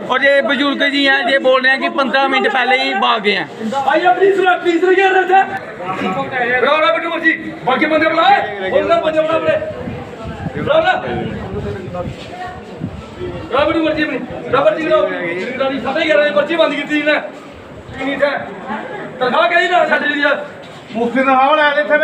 और ये बुजुर्ग जी हैं, ये बोल रहे हैं कि 15 मिनट पहले ही भाग गए हैं। बाकी बंदे बुलाए पर्ची बंद की तनखा कही ना मुफ्ती तनखा लै थे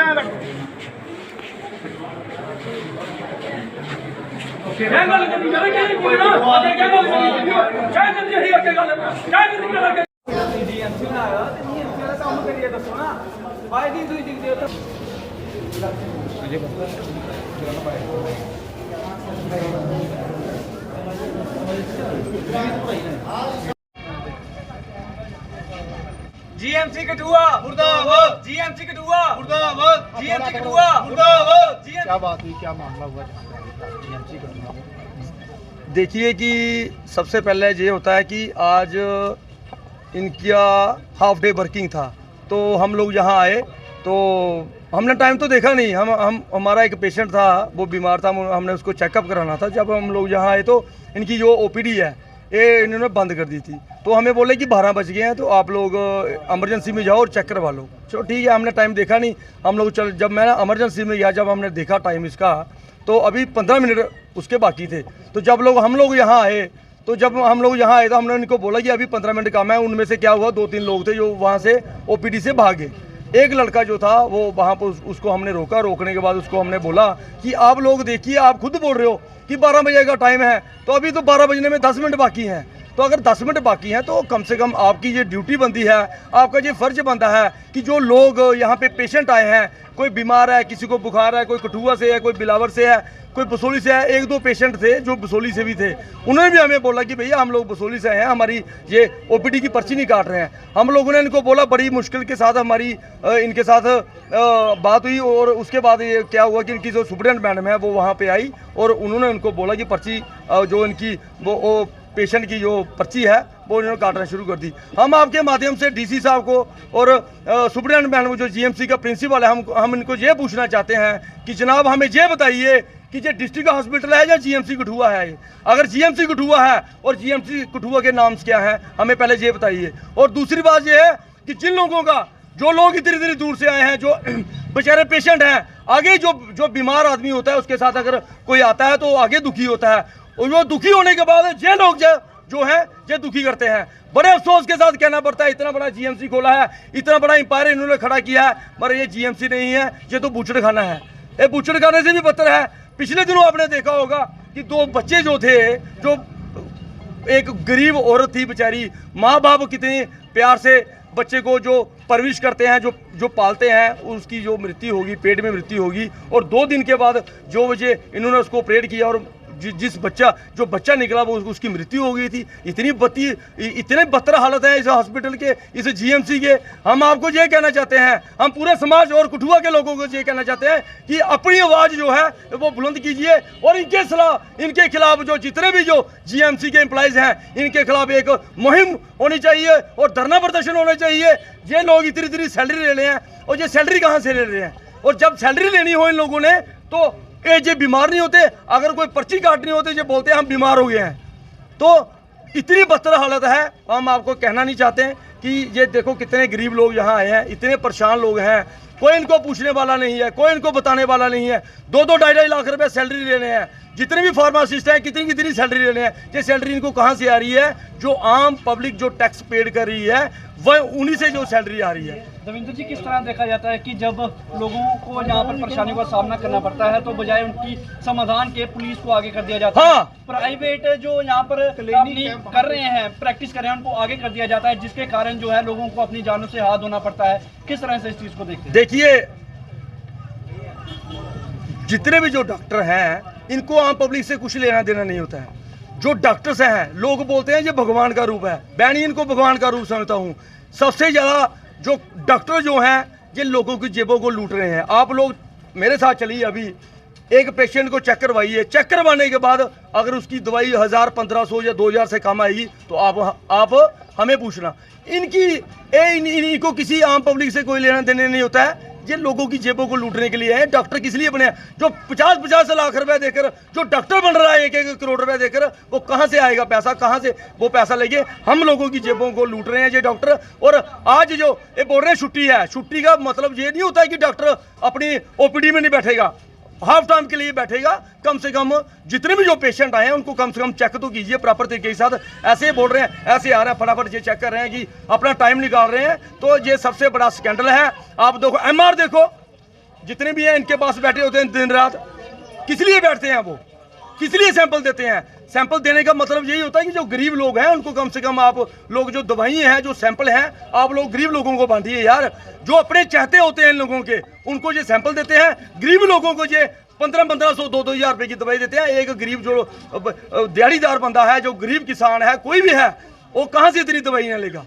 जीएमसी कठुआ मुर्दाबाद, जीएमसी कठुआ मुर्दाबाद, जीएमसी कठुआ मुर्दाबाद। क्या बात हुई, क्या मामला हुआ जीएमसी कठुआ? देखिए कि सबसे पहले ये होता है कि आज इनका हाफ डे वर्किंग था, तो हम लोग यहाँ आए तो हमने टाइम तो देखा नहीं। हम हमारा एक पेशेंट था, वो बीमार था, हमने उसको चेकअप कराना था। जब हम लोग यहाँ आए तो इनकी जो ओपीडी है ये इन्होंने बंद कर दी थी। तो हमें बोले कि 12 बज गए हैं, तो आप लोग इमरजेंसी में जाओ और चेक करवा लो। चलो ठीक है, हमने टाइम देखा नहीं। हम लोग जब मैं इमरजेंसी में गया, जब हमने देखा टाइम इसका, तो अभी 15 मिनट उसके बाकी थे। तो जब हम लोग यहाँ आए तो हमने इनको बोला कि अभी 15 मिनट काम है। उनमें से क्या हुआ, 2-3 लोग थे जो वहाँ से ओपीडी से भागे। एक लड़का जो था वो वहाँ पर उसको हमने रोका। रोकने के बाद उसको हमने बोला कि आप लोग देखिए, आप खुद बोल रहे हो कि 12 बजे का टाइम है, तो अभी तो 12 बजने में 10 मिनट बाकी हैं। तो अगर 10 मिनट बाकी हैं तो कम से कम आपकी ये ड्यूटी बनती है, आपका ये फ़र्ज बनता है कि जो लोग यहाँ पे पेशेंट आए हैं, कोई बीमार है, किसी को बुखार है, कोई कठुआ से है, कोई बिलावर से है, कोई बसोली से है। 1-2 पेशेंट थे जो बसोली से भी थे। उन्होंने भी हमें बोला कि भैया हम लोग बसोली से हैं, हमारी ये ओपीडी की पर्ची नहीं काट रहे हैं। हम लोगों ने इनको बोला, बड़ी मुश्किल के साथ हमारी इनके साथ बात हुई। और उसके बाद ये क्या हुआ कि इनकी जो सुप्रीडेंट मैडम है वो वहाँ पे आई और उन्होंने उनको बोला कि पर्ची जो इनकी वो पेशेंट की जो पर्ची है वो इन्होंने काटना शुरू कर दी। हम आपके माध्यम से डीसी साहब को और सुप्रीडेंट मैडम जो जीएमसी का प्रिंसिपल है, हम इनको ये पूछना चाहते हैं कि जनाब हमें ये बताइए कि ये डिस्ट्रिक्ट हॉस्पिटल है या जीएमसी कठुआ है। अगर जीएमसी कठुआ है और जीएमसी कठुआ के नाम क्या है, हमें पहले ये बताइए। और दूसरी बात ये है कि जिन लोगों का, जो लोग इतनी दूर से आए हैं, जो बेचारे पेशेंट हैं, आगे जो बीमार आदमी होता है उसके साथ अगर कोई आता है तो आगे दुखी होता है, और वो दुखी होने के बाद ये लोग जो है ये दुखी करते हैं। बड़े अफसोस के साथ कहना पड़ता है, इतना बड़ा जीएमसी खोला है, इतना बड़ा एम्पायर इन्होंने खड़ा किया है, पर ये जीएमसी नहीं है, ये तो बूचड़ खाना है। ये बूचड़ खाने से भी बदतर है। पिछले दिनों आपने देखा होगा कि 2 बच्चे जो थे, जो एक गरीब औरत थी बेचारी, माँ बाप कितने प्यार से बच्चे को जो परवरिश करते हैं, जो पालते हैं, उसकी जो मृत्यु होगी, पेट में मृत्यु होगी। और 2 दिन के बाद जो बजे इन्होंने उसको ऑपरेट किया और जो बच्चा निकला वो उसकी मृत्यु हो गई थी। इतने बदतर हालत है इस हॉस्पिटल के, इस जीएमसी के। हम आपको ये कहना चाहते हैं, हम पूरे समाज और कठुआ के लोगों को ये कहना चाहते हैं कि अपनी आवाज़ जो है वो बुलंद कीजिए और इनके खिलाफ जो जितने भी जो जीएमसी के एम्प्लॉयज़ हैं, इनके खिलाफ एक मुहिम होनी चाहिए और धरना प्रदर्शन होना चाहिए। ये लोग इतनी सैलरी ले रहे हैं, और ये सैलरी कहाँ से ले रहे हैं? और जब सैलरी लेनी हो इन लोगों ने तो ये बीमार नहीं होते, अगर कोई पर्ची काटनी होती ये बोलते हैं हम बीमार हो गए हैं। तो इतनी बदतर हालत है। हम आपको कहना नहीं चाहते कि ये देखो कितने गरीब लोग यहाँ आए हैं, इतने परेशान लोग हैं, कोई इनको पूछने वाला नहीं है, कोई इनको बताने वाला नहीं है। 2-2 ढाई लाख रुपए सैलरी लेने हैं, जितने भी फार्मासिस्ट हैं कितनी सैलरी लेने हैं। ये सैलरी इनको कहाँ से आ रही है? जो आम पब्लिक जो टैक्स पेड कर रही है वह उन्हीं से जो सैलरी आ रही है। देवेंद्र जी, किस तरह देखा जाता है कि जब लोगों को यहाँ पर परेशानियों का सामना करना पड़ता है तो बजाय उनकी समाधान के पुलिस को आगे कर दिया जाता है। प्राइवेट जो यहाँ पर कर रहे हैं, प्रैक्टिस कर रहे हैं, उनको आगे कर दिया जाता है, जिसके कारण जो है लोगों को अपनी जानों से हाथ धोना पड़ता है। किस तरह से इस चीज़ को देखते हैं? देखिए, जितने भी जो डॉक्टर हैं इनको आम पब्लिक से कुछ लेना देना नहीं होता है। जो डॉक्टर्स हैं, लोग बोलते हैं ये भगवान का रूप है, मैं नहीं इनको भगवान का रूप समझता हूँ। सबसे ज़्यादा जो डॉक्टर जो हैं ये लोगों की जेबों को लूट रहे हैं। आप लोग मेरे साथ चलिए, अभी एक पेशेंट को चेक करवाइए, चेक करवाने के बाद अगर उसकी दवाई 1000, 1500 या 2000 से कम आएगी तो आप हमें पूछना। इनको किसी आम पब्लिक से कोई लेना देने नहीं होता है। ये लोगों की जेबों को लूटने के लिए है। डॉक्टर किस लिए बने हैं? जो 50-50 लाख रुपए देकर जो डॉक्टर बन रहा है 1-1 करोड़ रुपए देकर, वो कहाँ से आएगा पैसा? कहाँ से वो पैसा लेंगे? हम लोगों की जेबों को लूट रहे हैं ये डॉक्टर। और आज जो ये बोल रहे हैं छुट्टी है, छुट्टी का मतलब ये नहीं होता है कि डॉक्टर अपनी ओपीडी में नहीं बैठेगा, हाफ टाइम के लिए बैठेगा। कम से कम जितने भी जो पेशेंट आए हैं उनको कम से कम चेक तो कीजिए प्रॉपर तरीके के साथ। ऐसे बोल रहे हैं, ऐसे आ रहे हैं, फटाफट ये चेक कर रहे हैं कि अपना टाइम निकाल रहे हैं। तो ये सबसे बड़ा स्कैंडल है। आप देखो एमआर देखो, जितने भी हैं इनके पास बैठे होते हैं दिन रात, किस लिए बैठते हैं वो, किस लिए सैंपल देते हैं? सैंपल देने का मतलब यही होता है कि जो गरीब लोग हैं उनको कम से कम आप लोग जो दवाइयाँ हैं, जो सैंपल हैं, आप लोग गरीब लोगों को बांटिए यार। जो अपने चाहते होते हैं इन लोगों के, उनको ये सैंपल देते हैं। गरीब लोगों को ये 1500-1500 2-2000 रुपए की दवाई देते हैं। एक गरीब जो दिहाड़ीदार बंदा है, जो गरीब किसान है, कोई भी है, वो कहाँ से इतनी दवाइयाँ लेगा?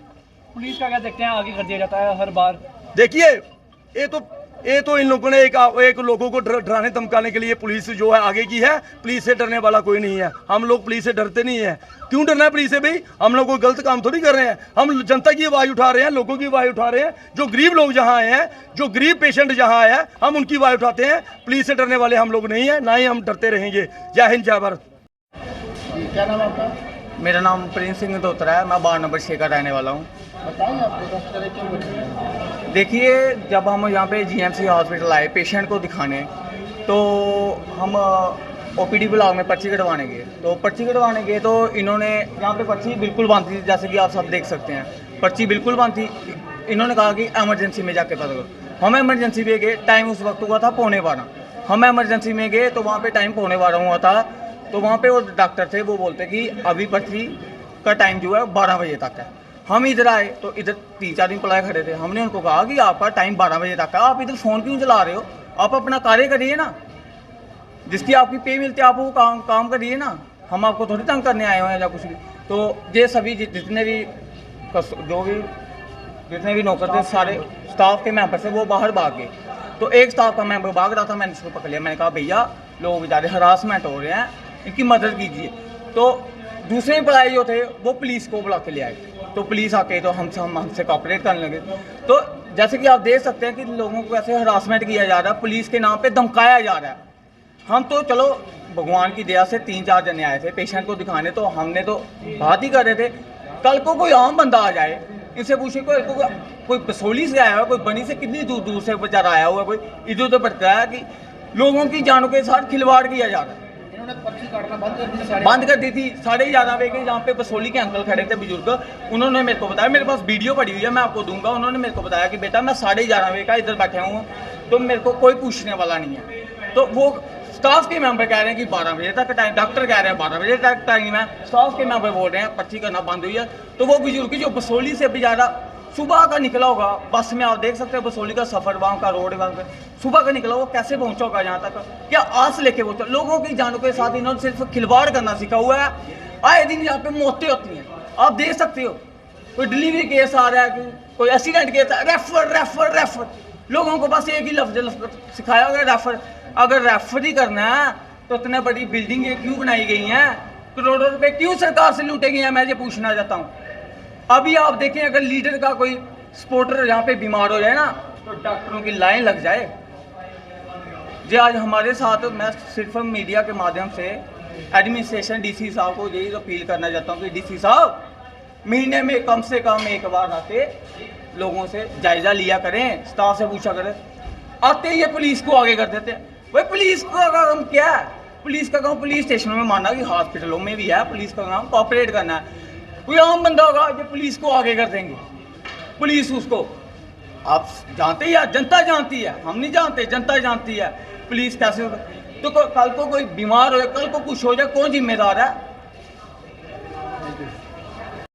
पुलिस का क्या देखते हैं आगे कर दिया जाता है हर बार। देखिए ये तो इन लोगों ने एक लोगों को डराने धमकाने के लिए पुलिस जो है आगे की है। पुलिस से डरने वाला कोई नहीं है। हम लोग पुलिस से डरते नहीं है। क्यों डरना है पुलिस से भाई? हम लोग कोई गलत काम थोड़ी कर रहे हैं। हम जनता की आवाज़ उठा रहे हैं, लोगों की आवाज़ उठा रहे हैं। जो गरीब लोग जहाँ आए हैं, जो गरीब पेशेंट जहाँ आए हैं, हम उनकी आवाज़ उठाते हैं। पुलिस से डरने वाले हम लोग नहीं हैं, ना ही हम डरते रहेंगे। जय हिंद, जय भारत। क्या नाम आपका? मेरा नाम प्रिंस सिंह धोत्रा है। मैं 12 नंबर 6 का रहने वाला हूँ। बताइए आप प्रोटेस्ट करें क्यों कर रहे हैं? देखिए, जब हम यहाँ पे जीएमसी हॉस्पिटल आए पेशेंट को दिखाने, तो हम ओपीडी ब्लॉक में पर्ची कटवाने गए। तो पर्ची कटवाने गए तो इन्होंने यहाँ पे पर्ची बिल्कुल बंद थी, जैसे कि आप सब देख सकते हैं। पर्ची बिल्कुल बंद थी। इन्होंने कहा कि एमरजेंसी में जाके पता करो। हम एमरजेंसी में गए, टाइम उस वक्त हुआ था 11:15। हम एमरजेंसी में गए तो वहाँ पर टाइम 11:15 हुआ था। तो वहाँ पे वो डॉक्टर थे, वो बोलते कि अभी पर्ची का टाइम जो है 12 बजे तक है। हम इधर आए तो इधर 3-4 एम्प्लॉय खड़े थे। हमने उनको कहा कि आपका टाइम 12 बजे तक है, आप इधर फ़ोन क्यों चला रहे हो? आप अपना कार्य करिए ना, जिसकी आपकी पे मिलती है आप वो काम करिए ना। हम आपको थोड़ी तंग करने आए हुए हैं या कुछ भी। तो ये सभी जितने भी नौकर थे, सारे स्टाफ के मेंबर थे, वो बाहर भाग गए। तो एक स्टाफ का मेंबर भाग रहा था, मैंने उसको पकड़ लिया। मैंने कहा भैया लोग बेचारे हरासमेंट हो रहे हैं, इनकी मदद कीजिए। तो दूसरे एम्प्लॉय जो थे वो पुलिस को बुला के ले आए। तो पुलिस आके तो हमसे कॉपरेट करने लगे। तो जैसे कि आप देख सकते हैं कि लोगों को ऐसे हरासमेंट किया जा रहा है, पुलिस के नाम पे धमकाया जा रहा है। हम तो चलो भगवान की दया से 3-4 जने आए थे पेशेंट को दिखाने, तो हमने तो बात ही कर रहे थे। कल को कोई आम बंदा आ जाए, इनसे पूछे कोई बसोली से आया हुआ, कोई बनी से कितनी दूर से बेचारा आया हुआ, कोई इधर उधर बढ़ता है कि लोगों की जानों के साथ खिलवाड़ किया जा रहा है। पर्ची काटना बंद कर दी, बंद कर दी थी 11:30 बजे। जहाँ पे बसोली के अंकल खड़े थे बुजुर्ग, उन्होंने मेरे को बताया, मेरे पास वीडियो पड़ी हुई है, मैं आपको दूंगा। उन्होंने मेरे को बताया कि बेटा मैं 11:30 बजे का इधर बैठा हूँ, तो मेरे को कोई पूछने वाला नहीं है। तो वो स्टाफ के मेंबर कह रहे हैं कि 12 बजे तक टाइम, डॉक्टर कह रहे हैं 12 बजे तक टाइम है, स्टाफ के मेंबर बोल रहे हैं पर्ची करना बंद हुई है। तो वो बुजुर्ग जो बसोली से बेचारा सुबह का निकला होगा, बस में आप देख सकते हैं बसोली का सफर, वहाँ का रोड, वहाँ का सुबह का निकला, वो कैसे पहुँचा होगा यहाँ तक? क्या आस लेके पहुँचा? लोगों की जानों के साथ इन्होंने सिर्फ खिलवाड़ करना सीखा हुआ है। आए दिन यहाँ पे मौतें होती हैं, आप देख सकते हो। कोई डिलीवरी केस आ रहा है, कोई एक्सीडेंट केस, रेफर। लोगों को बस एक ही लफ्ज सिखाया हुआ है, रेफर। अगर रेफर ही करना है तो इतने बड़ी बिल्डिंगें क्यों बनाई गई हैं? करोड़ों रुपए क्यों सरकार से लूटे गए हैं? मैं ये पूछना चाहता हूँ। अभी आप देखें, अगर लीडर का कोई सपोर्टर यहाँ पे बीमार हो जाए ना, तो डॉक्टरों की लाइन लग जाए। जी आज हमारे साथ, मैं सिर्फ मीडिया के माध्यम से एडमिनिस्ट्रेशन डीसी साहब को यही अपील करना चाहता हूँ कि डीसी साहब महीने में कम से कम एक बार आके लोगों से जायजा लिया करें, स्टाफ से पूछा करें। आते ही ये पुलिस को आगे कर देते हैं। भाई पुलिस का काम क्या है? पुलिस का काम पुलिस स्टेशनों में माना कि हॉस्पिटलों में भी है, पुलिस का काम कॉपरेट करना है। कोई आम बंदा होगा जो पुलिस को आगे कर देंगे, पुलिस उसको, आप जानते ही, जनता जानती है, हम नहीं जानते, जनता जानती है पुलिस कैसे होगा। तो कल को कोई बीमार हो जाए, कल को कुछ हो जाए, कौन जिम्मेदार है?